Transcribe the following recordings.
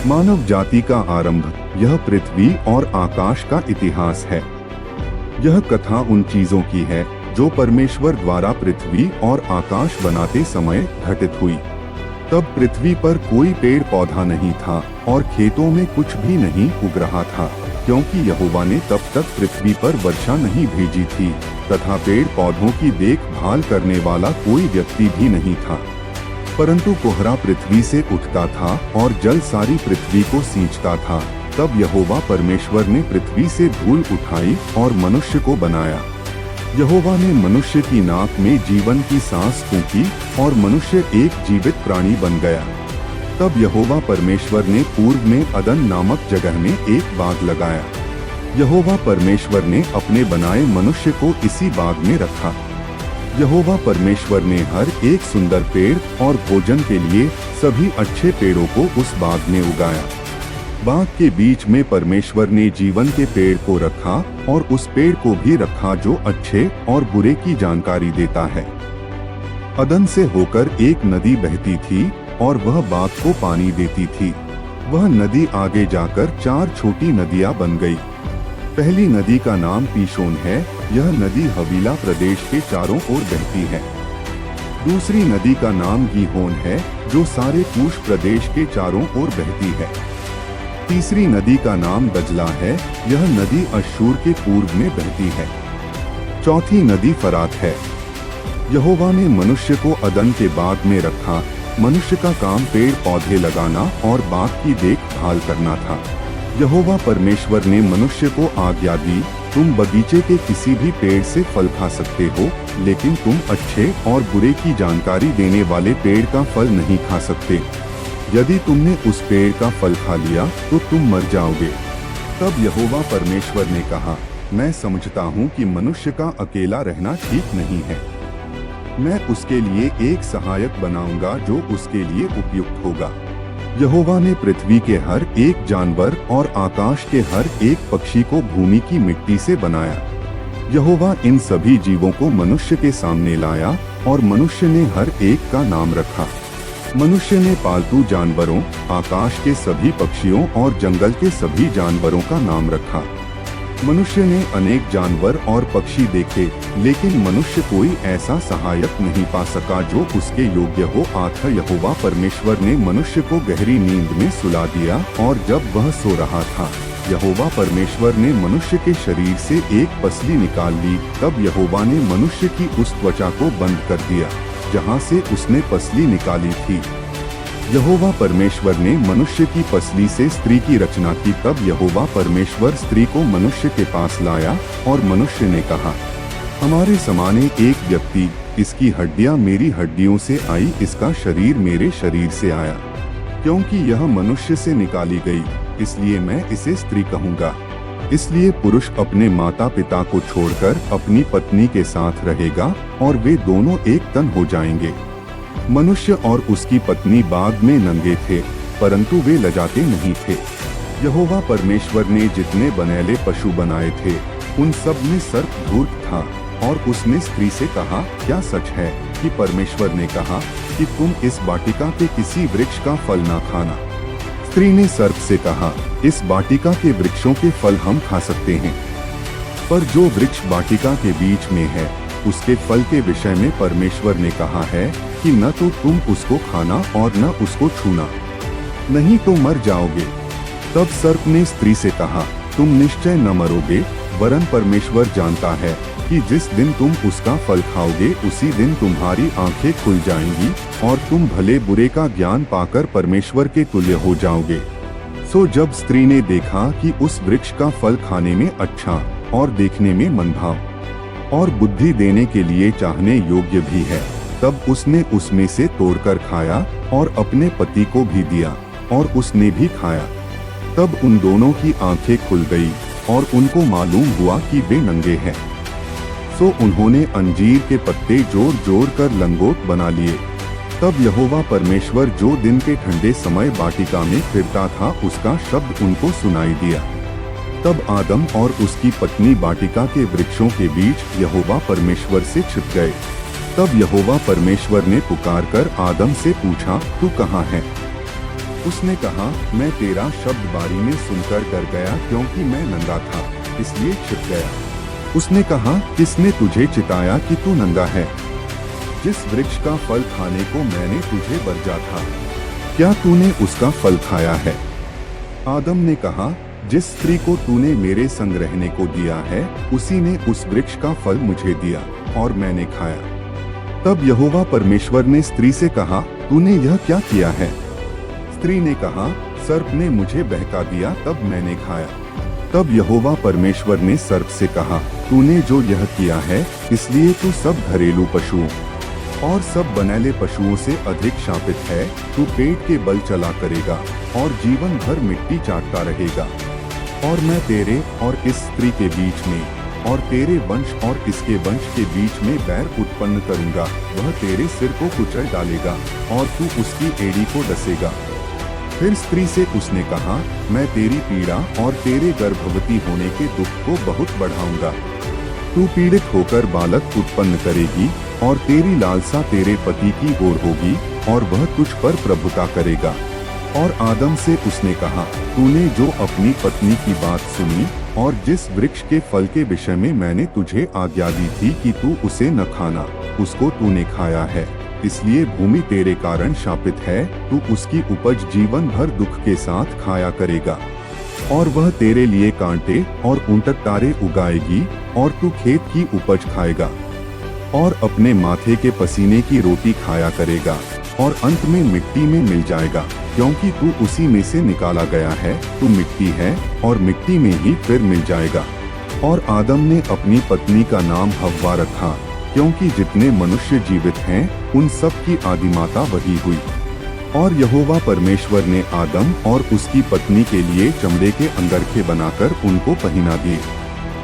मानव जाति का आरंभ, यह पृथ्वी और आकाश का इतिहास है। यह कथा उन चीजों की है जो परमेश्वर द्वारा पृथ्वी और आकाश बनाते समय घटित हुई। तब पृथ्वी पर कोई पेड़ पौधा नहीं था और खेतों में कुछ भी नहीं उग रहा था, क्योंकि यहोवा ने तब तक पृथ्वी पर वर्षा नहीं भेजी थी तथा पेड़ पौधों की देखभाल करने वाला कोई व्यक्ति भी नहीं था। परंतु कोहरा पृथ्वी से उठता था और जल सारी पृथ्वी को सींचता था। तब यहोवा परमेश्वर ने पृथ्वी से धूल उठाई और मनुष्य को बनाया। यहोवा ने मनुष्य की नाक में जीवन की सांस फूंकी और मनुष्य एक जीवित प्राणी बन गया। तब यहोवा परमेश्वर ने पूर्व में अदन नामक जगह में एक बाग लगाया। यहोवा परमेश्वर ने अपने बनाए मनुष्य को इसी बाग में रखा। यहोवा परमेश्वर ने हर एक सुंदर पेड़ और भोजन के लिए सभी अच्छे पेड़ों को उस बाग में उगाया। बाग के बीच में परमेश्वर ने जीवन के पेड़ को रखा और उस पेड़ को भी रखा जो अच्छे और बुरे की जानकारी देता है। अदन से होकर एक नदी बहती थी और वह बाग को पानी देती थी। वह नदी आगे जाकर 4 छोटी नदियां बन गई। पहली नदी का नाम पीशोन है। यह नदी हवीला प्रदेश के चारों ओर बहती है। दूसरी नदी का नाम गीहोन है जो सारे कूश प्रदेश के चारों ओर बहती है। तीसरी नदी का नाम दजला है। यह नदी अश्शूर के पूर्व में बहती है। चौथी नदी फरात है। यहोवा ने मनुष्य को अदन के बाग में रखा। मनुष्य का काम पेड़ पौधे लगाना और बाग की देखभाल करना था। यहोवा परमेश्वर ने मनुष्य को आज्ञा दी, तुम बगीचे के किसी भी पेड़ से फल खा सकते हो, लेकिन तुम अच्छे और बुरे की जानकारी देने वाले पेड़ का फल नहीं खा सकते। यदि तुमने उस पेड़ का फल खा लिया तो तुम मर जाओगे। तब यहोवा परमेश्वर ने कहा, मैं समझता हूँ कि मनुष्य का अकेला रहना ठीक नहीं है। मैं उसके लिए एक सहायक बनाऊंगा जो उसके लिए उपयुक्त होगा। यहोवा ने पृथ्वी के हर एक जानवर और आकाश के हर एक पक्षी को भूमि की मिट्टी से बनाया। यहोवा इन सभी जीवों को मनुष्य के सामने लाया और मनुष्य ने हर एक का नाम रखा। मनुष्य ने पालतू जानवरों, आकाश के सभी पक्षियों और जंगल के सभी जानवरों का नाम रखा। मनुष्य ने अनेक जानवर और पक्षी देखे, लेकिन मनुष्य कोई ऐसा सहायक नहीं पा सका जो उसके योग्य हो। अतः यहोवा परमेश्वर ने मनुष्य को गहरी नींद में सुला दिया और जब वह सो रहा था, यहोवा परमेश्वर ने मनुष्य के शरीर से एक पसली निकाल ली। तब यहोवा ने मनुष्य की उस त्वचा को बंद कर दिया जहाँ से उसने पसली निकाली थी। यहोवा परमेश्वर ने मनुष्य की पसली से स्त्री की रचना की। तब यहोवा परमेश्वर स्त्री को मनुष्य के पास लाया और मनुष्य ने कहा, हमारे समाने एक व्यक्ति, इसकी हड्डियां मेरी हड्डियों से आई, इसका शरीर मेरे शरीर से आया। क्योंकि यह मनुष्य से निकाली गई, इसलिए मैं इसे स्त्री कहूँगा। इसलिए पुरुष अपने माता पिता को छोड़कर अपनी पत्नी के साथ रहेगा और वे दोनों एक तन हो जाएंगे। मनुष्य और उसकी पत्नी बाग में नंगे थे, परंतु वे लजाते नहीं थे। यहोवा परमेश्वर ने जितने बनेले पशु बनाए थे, उन सब में सर्प धूर्त था। और उसने स्त्री से कहा, क्या सच है कि परमेश्वर ने कहा कि तुम इस वाटिका के किसी वृक्ष का फल ना खाना? स्त्री ने सर्प से कहा, इस वाटिका के वृक्षों के फल हम खा सकते हैं, पर जो वृक्ष वाटिका के बीच में है, उसके फल के विषय में परमेश्वर ने कहा है कि न तो तुम उसको खाना और न उसको छूना, नहीं तो मर जाओगे। तब सर्प ने स्त्री से कहा, तुम निश्चय न मरोगे, वरन परमेश्वर जानता है कि जिस दिन तुम उसका फल खाओगे उसी दिन तुम्हारी आंखें खुल जाएंगी और तुम भले बुरे का ज्ञान पाकर परमेश्वर के तुल्य हो जाओगे। सो जब स्त्री ने देखा कि उस वृक्ष का फल खाने में अच्छा और देखने में मनभाव और बुद्धि देने के लिए चाहने योग्य भी है, तब उसने उसमें से तोड़कर खाया और अपने पति को भी दिया और उसने भी खाया। तब उन दोनों की आंखें खुल गई और उनको मालूम हुआ कि वे नंगे हैं। सो उन्होंने अंजीर के पत्ते जोड़ जोड़ कर लंगोट बना लिए। तब यहोवा परमेश्वर जो दिन के ठंडे समय वाटिका में फिरता था, उसका शब्द उनको सुनाई दिया। तब आदम और उसकी पत्नी वाटिका के वृक्षों के बीच यहोवा परमेश्वर से छिप गए। तब यहोवा परमेश्वर ने पुकारकर आदम से पूछा, तू कहाँ है? उसने कहा, मैं तेरा शब्द बारी में सुनकर डर गया क्योंकि मैं नंगा था, इसलिए छिप गया। उसने कहा, किसने तुझे चिताया कि तू नंगा है? जिस वृक्ष का फल खाने को मैंने तुझे वर्जा था, क्या तूने उसका फल खाया है? आदम ने कहा, जिस स्त्री को तूने मेरे संग रहने को दिया है, उसी ने उस वृक्ष का फल मुझे दिया और मैंने खाया। तब यहोवा परमेश्वर ने स्त्री से कहा, तूने यह क्या किया है? स्त्री ने कहा, सर्प ने मुझे बहका दिया, तब मैंने खाया। तब यहोवा परमेश्वर ने सर्प से कहा, तूने जो यह किया है, इसलिए तू सब घरेलू पशुओं और सब बनैले पशुओं से अधिक शापित है। तू पेट के बल चला करेगा और जीवन भर मिट्टी चाटता रहेगा। और मैं तेरे और इस स्त्री के बीच में और तेरे वंश और इसके वंश के बीच में बैर उत्पन्न करूंगा। वह तेरे सिर को कुचल डालेगा और तू उसकी एड़ी को डसेगा। फिर स्त्री से उसने कहा, मैं तेरी पीड़ा और तेरे गर्भवती होने के दुख को बहुत बढ़ाऊंगा। तू पीड़ित होकर बालक उत्पन्न करेगी और तेरी लालसा तेरे पति की ओर होगी और वह तुझ पर प्रभुता करेगा। और आदम से उसने कहा, तूने जो अपनी पत्नी की बात सुनी और जिस वृक्ष के फल के विषय में मैंने तुझे आज्ञा दी थी कि तू उसे न खाना, उसको तूने खाया है, इसलिए भूमि तेरे कारण शापित है। तू उसकी उपज जीवन भर दुख के साथ खाया करेगा और वह तेरे लिए कांटे और ऊंटकटारे उगाएगी और तू खेत की उपज खाएगा और अपने माथे के पसीने की रोटी खाया करेगा और अंत में मिट्टी में मिल जाएगा, क्योंकि तू उसी में से निकाला गया है। तू मिट्टी है और मिट्टी में ही फिर मिल जाएगा। और आदम ने अपनी पत्नी का नाम हव्वा रखा, क्योंकि जितने मनुष्य जीवित हैं, उन सब की आदिमाता वही हुई। और यहोवा परमेश्वर ने आदम और उसकी पत्नी के लिए चमड़े के अंगरखे बनाकर उनको पहना दिए।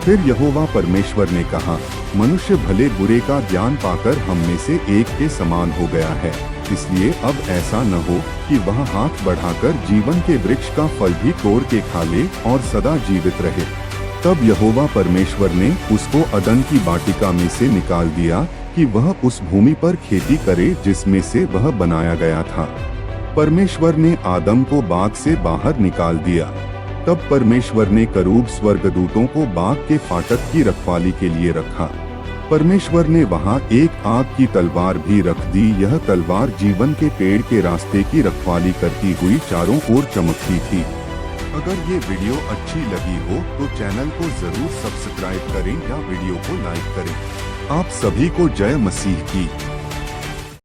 फिर यहोवा परमेश्वर ने कहा, मनुष्य भले बुरे का ज्ञान पाकर हम में से एक के समान हो गया है, इसलिए अब ऐसा न हो कि वह हाथ बढ़ाकर जीवन के वृक्ष का फल भी तोड़ के खा ले और सदा जीवित रहे। तब यहोवा परमेश्वर ने उसको अदन की वाटिका में से निकाल दिया कि वह उस भूमि पर खेती करे जिसमें से वह बनाया गया था। परमेश्वर ने आदम को बाग से बाहर निकाल दिया। तब परमेश्वर ने करूब स्वर्गदूतों को बाग के फाटक की रखवाली के लिए रखा। परमेश्वर ने वहां एक आग की तलवार भी रख दी। यह तलवार जीवन के पेड़ के रास्ते की रखवाली करती हुई चारों ओर चमकती थी। अगर ये वीडियो अच्छी लगी हो तो चैनल को जरूर सब्सक्राइब करें या वीडियो को लाइक करें। आप सभी को जय मसीह की।